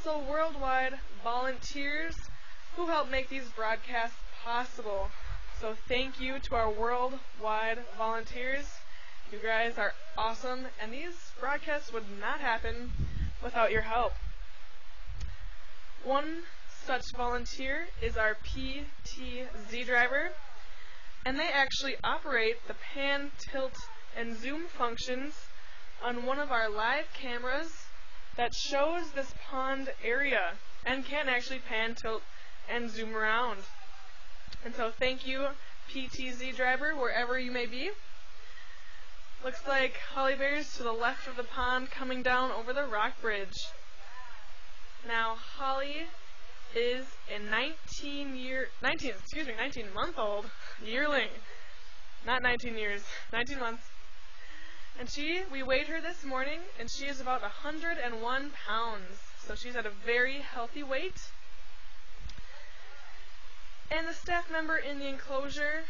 also worldwide volunteers who help make these broadcasts possible. So thank you to our worldwide volunteers. You guys are awesome, and these broadcasts would not happen without your help. One such volunteer is our PTZ driver, and they actually operate the pan, tilt, and zoom functions on one of our live cameras that shows this pond area and can actually pan, tilt, and zoom around. And so thank you, PTZ driver, wherever you may be. Looks like Holly Bear's to the left of the pond coming down over the rock bridge. Now, Holly is a 19-month-old yearling. Not 19 years, 19 months. And we weighed her this morning, and she is about 101 pounds. So she's at a very healthy weight. And the staff member in the enclosure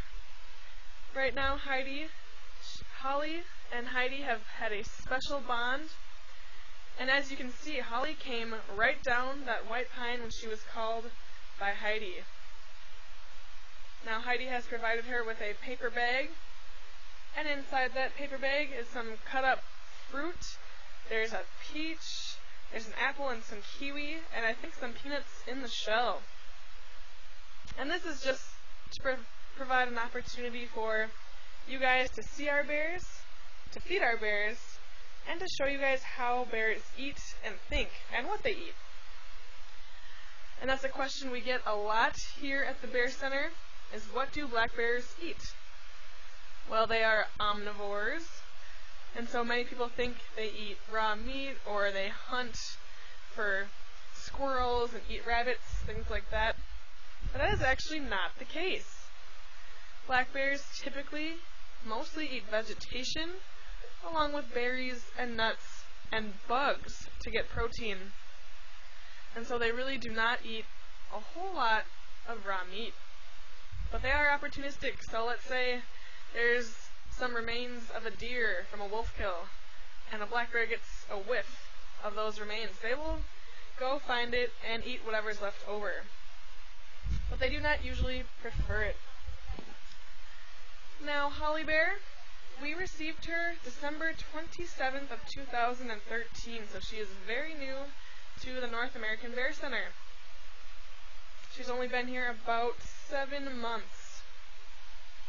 right now, Holly and Heidi have had a special bond. And as you can see, Holly came right down that white pine when she was called by Heidi. Now Heidi has provided her with a paper bag, and inside that paper bag is some cut up fruit. There's a peach, there's an apple and some kiwi, and I think some peanuts in the shell. And this is just to provide an opportunity for you guys to see our bears, to feed our bears, and to show you guys how bears eat and think, and what they eat. And that's a question we get a lot here at the Bear Center, is what do black bears eat? Well, they are omnivores, and so many people think they eat raw meat, or they hunt for squirrels and eat rabbits, things like that. But that is actually not the case. Black bears typically mostly eat vegetation, along with berries and nuts and bugs to get protein. And so they really do not eat a whole lot of raw meat. But they are opportunistic, so let's say there's some remains of a deer from a wolf kill, and a black bear gets a whiff of those remains. They will go find it and eat whatever's left over. But they do not usually prefer it. Now, Holly Bear, we received her December 27th of 2013, so she is very new to the North American Bear Center. She's only been here about 7 months.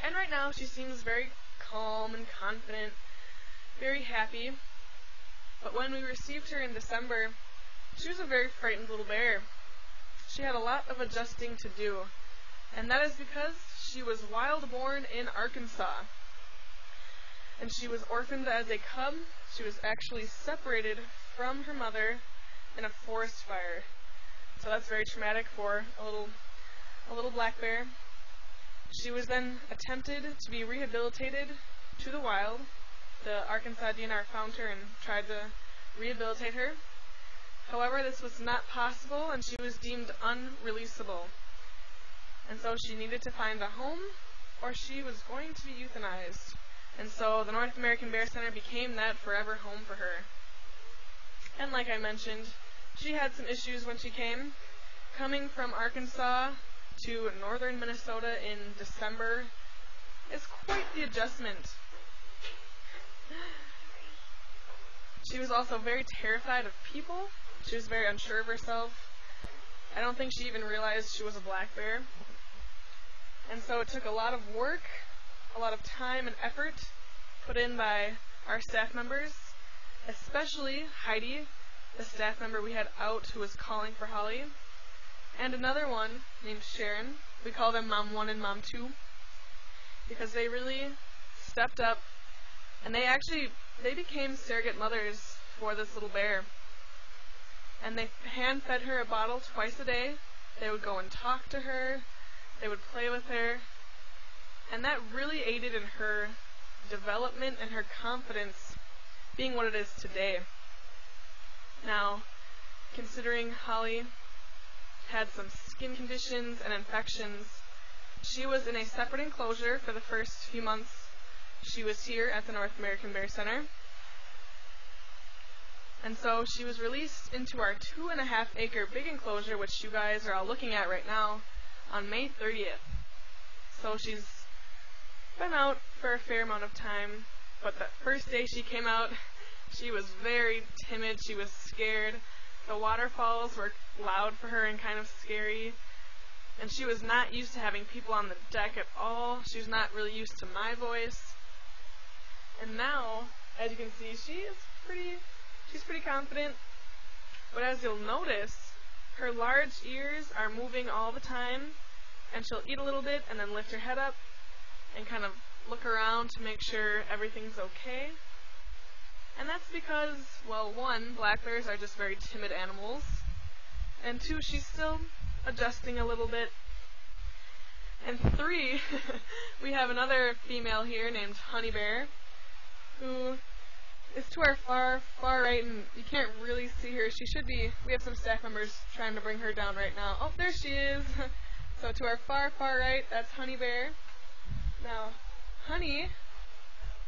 And right now she seems very calm and confident, very happy. But when we received her in December, she was a very frightened little bear. She had a lot of adjusting to do, and that is because she was wild-born in Arkansas. And she was orphaned as a cub. She was actually separated from her mother in a forest fire. So that's very traumatic for a little black bear. She was then attempted to be rehabilitated to the wild. The Arkansas DNR found her and tried to rehabilitate her. However, this was not possible, and she was deemed unreleasable. And so she needed to find a home, or she was going to be euthanized. And so the North American Bear Center became that forever home for her. And like I mentioned, she had some issues when she came. Coming from Arkansas to northern Minnesota in December is quite the adjustment. She was also very terrified of people. She was very unsure of herself. I don't think she even realized she was a black bear. And so it took a lot of work, a lot of time and effort put in by our staff members, especially Heidi, the staff member we had out who was calling for Holly, and another one named Sharon. We call them Mom 1 and Mom 2 because they really stepped up, and they became surrogate mothers for this little bear. And they hand-fed her a bottle twice a day. They would go and talk to her. They would play with her. And that really aided in her development and her confidence being what it is today. Now, considering Holly had some skin conditions and infections, she was in a separate enclosure for the first few months she was here at the North American Bear Center. And so she was released into our 2.5-acre big enclosure, which you guys are all looking at right now, on May 30th. So she's been out for a fair amount of time, but that first day she came out, she was very timid, she was scared. The waterfalls were loud for her and kind of scary, and she was not used to having people on the deck at all. She was not really used to my voice. And now, as you can see, she's pretty confident. But as you'll notice, her large ears are moving all the time, and she'll eat a little bit and then lift her head up and kind of look around to make sure everything's okay. And that's because, well, 1, black bears are just very timid animals, and 2, she's still adjusting a little bit. And 3, we have another female here named Honey Bear, who is to our far right, and you can't really see her. She should be, we have some staff members trying to bring her down right now. Oh, there she is. So to our far right, that's Honey Bear. Now, Honey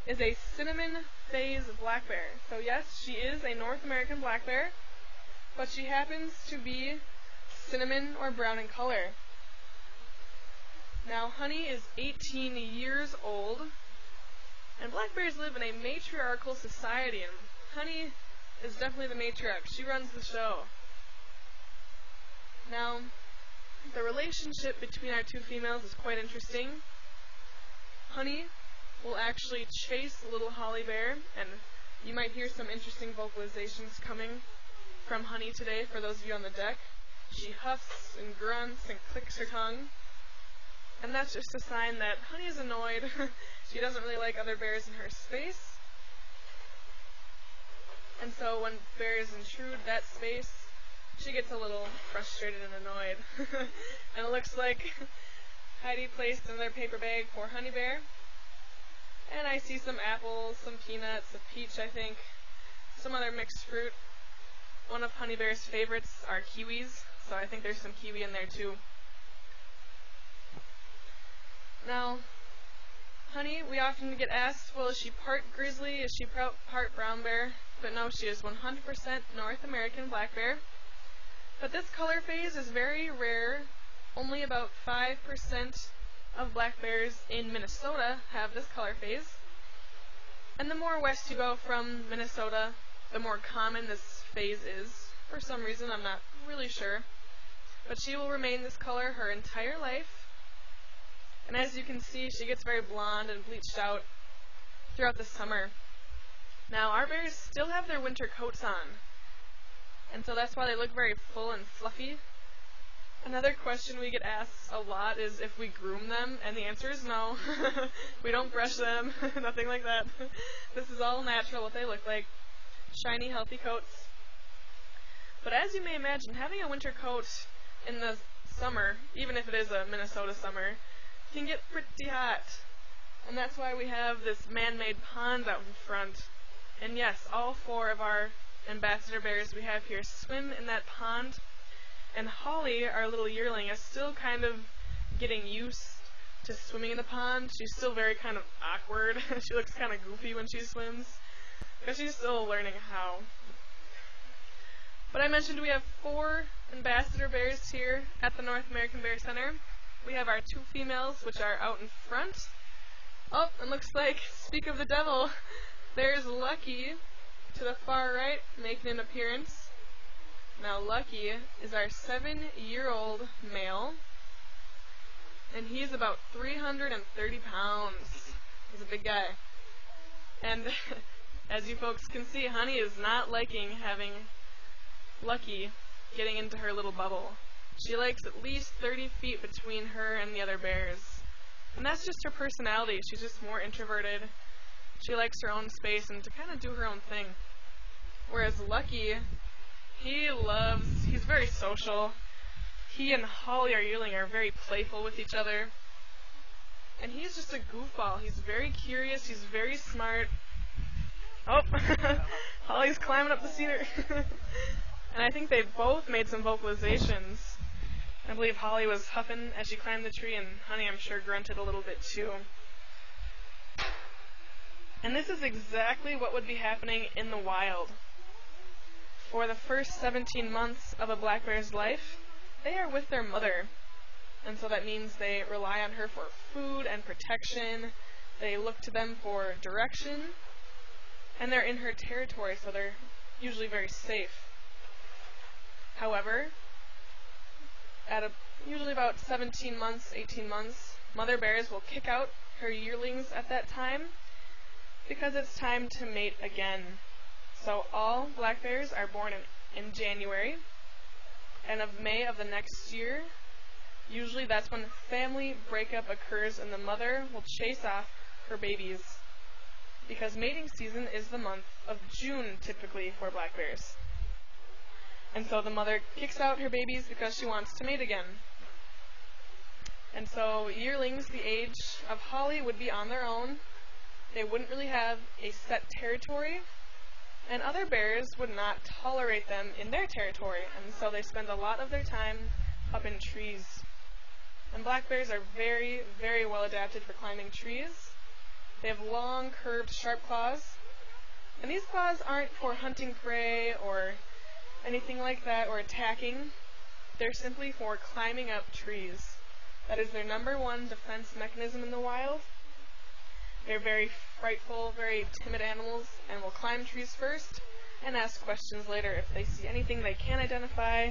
is a cinnamon phase black bear. So yes, she is a North American black bear, but she happens to be cinnamon or brown in color. Now, Honey is 18 years old, and black bears live in a matriarchal society, and Honey is definitely the matriarch. She runs the show. Now, the relationship between our 2 females is quite interesting. Honey will actually chase little Holly Bear, and you might hear some interesting vocalizations coming from Honey today for those of you on the deck. She huffs and grunts and clicks her tongue, and that's just a sign that Honey is annoyed. She doesn't really like other bears in her space, and so when bears intrude that space, she gets a little frustrated and annoyed. And it looks like Heidi placed another paper bag for Honey Bear. And I see some apples, some peanuts, a peach, I think, some other mixed fruit. One of Honey Bear's favorites are kiwis, so I think there's some kiwi in there too. Now, Honey, we often get asked, well, is she part grizzly, is she part brown bear? But no, she is 100% North American black bear. But this color phase is very rare. Only about 5% of black bears in Minnesota have this color phase. And the more west you go from Minnesota, the more common this phase is. For some reason, I'm not really sure. But she will remain this color her entire life. And as you can see, she gets very blonde and bleached out throughout the summer. Now, our bears still have their winter coats on, and so that's why they look very full and fluffy. Another question we get asked a lot is if we groom them, and the answer is no. We don't brush them, nothing like that. This is all natural, what they look like. Shiny, healthy coats. But as you may imagine, having a winter coat in the summer, even if it is a Minnesota summer, can get pretty hot. And that's why we have this man-made pond out in front. And yes, all 4 of our ambassador bears we have here swim in that pond. And Holly, our little yearling, is still kind of getting used to swimming in the pond. She's still very kind of awkward. She looks kind of goofy when she swims, because she's still learning how. But I mentioned we have 4 ambassador bears here at the North American Bear Center. We have our 2 females, which are out in front. Oh, and looks like, speak of the devil, there's Lucky to the far right, making an appearance. Now, Lucky is our 7-year-old male, and he's about 330 pounds. He's a big guy. And as you folks can see, Honey is not liking having Lucky getting into her little bubble. She likes at least 30 feet between her and the other bears. And that's just her personality. She's just more introverted. She likes her own space and to kind of do her own thing. Whereas Lucky, he's very social. He and Holly, our yearling, are very playful with each other. And he's just a goofball. He's very curious. He's very smart. Oh, Holly's climbing up the cedar. And I think they both made some vocalizations. I believe Holly was huffing as she climbed the tree, and Honey, I'm sure, grunted a little bit too. And this is exactly what would be happening in the wild. for the first 17 months of a black bear's life, they are with their mother. And so that means they rely on her for food and protection. They look to them for direction. And they're in her territory, so they're usually very safe. However, at usually about 17 months, 18 months, mother bears will kick out her yearlings at that time because it's time to mate again. So all black bears are born in January, and of May of the next year, usually that's when family breakup occurs and the mother will chase off her babies, because mating season is the month of June typically for black bears. And so the mother kicks out her babies because she wants to mate again. And so yearlings the age of Holly would be on their own. They wouldn't really have a set territory, and other bears would not tolerate them in their territory, and so they spend a lot of their time up in trees. And black bears are very, very well adapted for climbing trees. They have long, curved, sharp claws, and these claws aren't for hunting prey or anything like that, or attacking. They're simply for climbing up trees. That is their number one defense mechanism in the wild. They're very frightful, very timid animals, and will climb trees first and ask questions later if they see anything they can't identify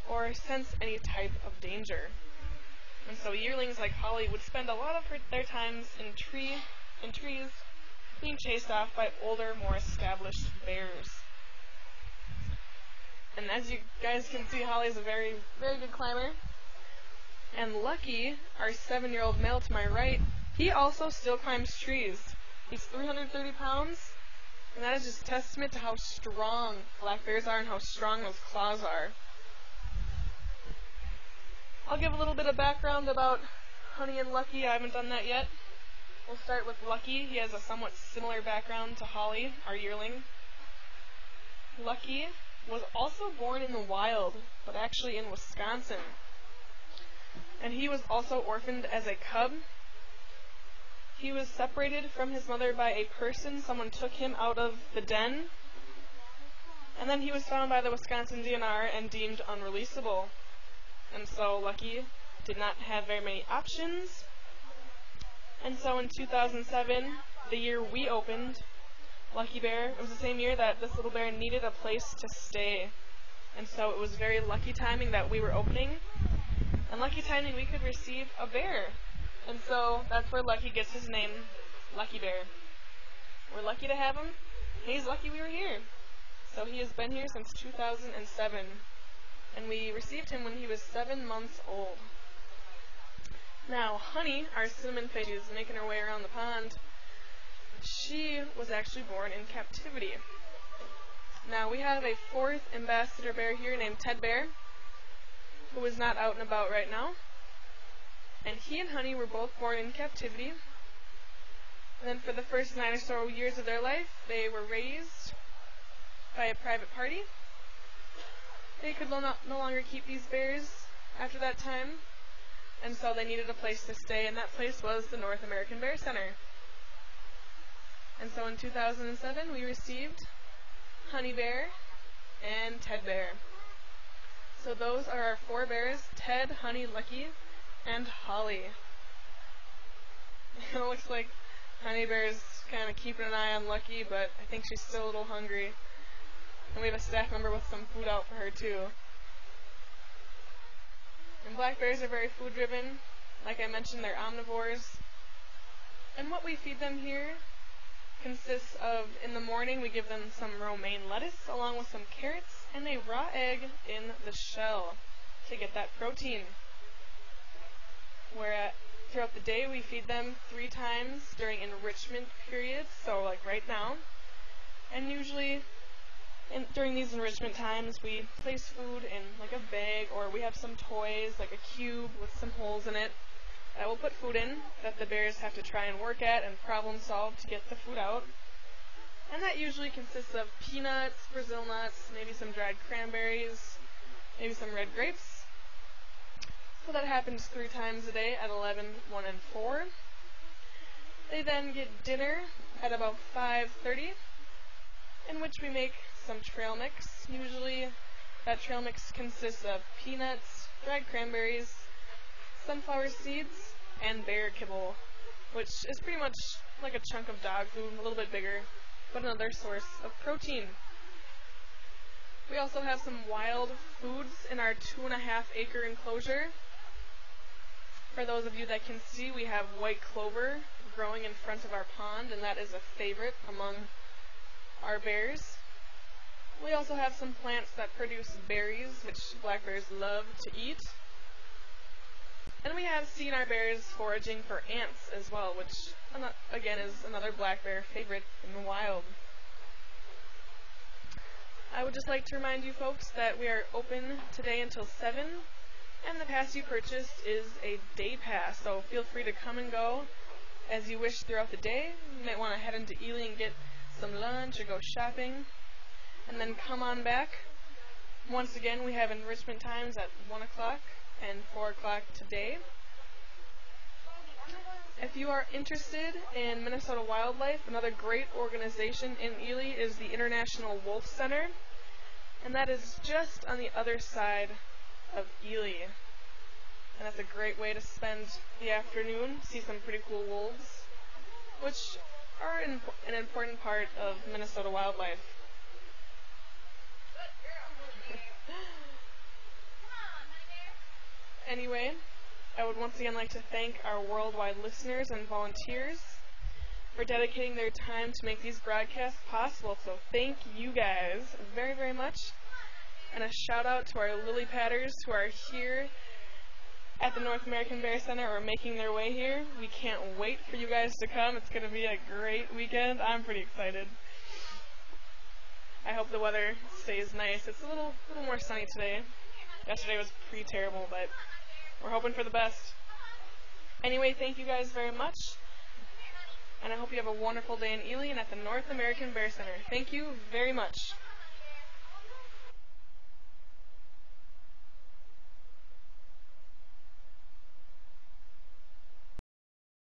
or sense any type of danger. And so yearlings like Holly would spend a lot of their times in trees being chased off by older, more established bears. And as you guys can see, Holly is a very, very good climber. And Lucky, our 7-year-old male to my right, he also still climbs trees. He's 330 pounds, and that is just a testament to how strong black bears are and how strong those claws are. I'll give a little bit of background about Honey and Lucky. I haven't done that yet. We'll start with Lucky. He has a somewhat similar background to Holly, our yearling. Lucky was also born in the wild, but actually in Wisconsin. And he was also orphaned as a cub. He was separated from his mother by a person. Someone took him out of the den. And then he was found by the Wisconsin DNR and deemed unreleasable. And so Lucky did not have very many options. And so in 2007, the year we opened Lucky Bear, it was the same year that this little bear needed a place to stay. And so it was very lucky timing that we were opening. And lucky timing we could receive a bear. And so that's where Lucky gets his name, Lucky Bear. We're lucky to have him. He's lucky we were here. So he has been here since 2007. And we received him when he was 7 months old. Now, Honey, our cinnamon fish, is making her way around the pond. She was actually born in captivity. Now, we have a 4th ambassador bear here named Ted Bear, who is not out and about right now. And he and Honey were both born in captivity. And then for the first 9 or so years of their life, they were raised by a private party. They could no longer keep these bears after that time, and so they needed a place to stay, and that place was the North American Bear Center. And so in 2007, we received Honey Bear and Ted Bear. So those are our 4 bears: Ted, Honey, Lucky, and Holly. It looks like Honey Bear's kind of keeping an eye on Lucky, but I think she's still a little hungry. And we have a staff member with some food out for her too. And black bears are very food driven. Like I mentioned, they're omnivores. And what we feed them here consists of, in the morning we give them some romaine lettuce along with some carrots and a raw egg in the shell to get that protein. Throughout the day we feed them 3 times during enrichment periods, so like right now. And usually during these enrichment times we place food in like a bag, or we have some toys like a cube with some holes in it that we'll put food in that the bears have to try and work at and problem solve to get the food out. And that usually consists of peanuts, Brazil nuts, maybe some dried cranberries, maybe some red grapes. So that happens 3 times a day at 11, 1, and 4. They then get dinner at about 5:30, in which we make some trail mix. Usually that trail mix consists of peanuts, dried cranberries, sunflower seeds, and bear kibble, which is pretty much like a chunk of dog food, a little bit bigger, but another source of protein. We also have some wild foods in our 2.5-acre enclosure. For those of you that can see, we have white clover growing in front of our pond, and that is a favorite among our bears. We also have some plants that produce berries, which black bears love to eat. And we have seen our bears foraging for ants as well, which again is another black bear favorite in the wild. I would just like to remind you folks that we are open today until 7, and the pass you purchased is a day pass, so feel free to come and go as you wish throughout the day. You might want to head into Ely and get some lunch or go shopping, and then come on back. Once again, we have enrichment times at 1 o'clock and 4 o'clock today. If you are interested in Minnesota wildlife, another great organization in Ely is the International Wolf Center, and that is just on the other side of Ely. And that's a great way to spend the afternoon, see some pretty cool wolves, which are an important part of Minnesota wildlife. Anyway, I would once again like to thank our worldwide listeners and volunteers for dedicating their time to make these broadcasts possible. So thank you guys very, very much. And a shout out to our lily padders who are here at the North American Bear Center or making their way here. We can't wait for you guys to come. It's going to be a great weekend. I'm pretty excited. I hope the weather stays nice. It's a little more sunny today. Yesterday was pretty terrible, but we're hoping for the best. Anyway, thank you guys very much. And I hope you have a wonderful day in Ely and at the North American Bear Center. Thank you very much.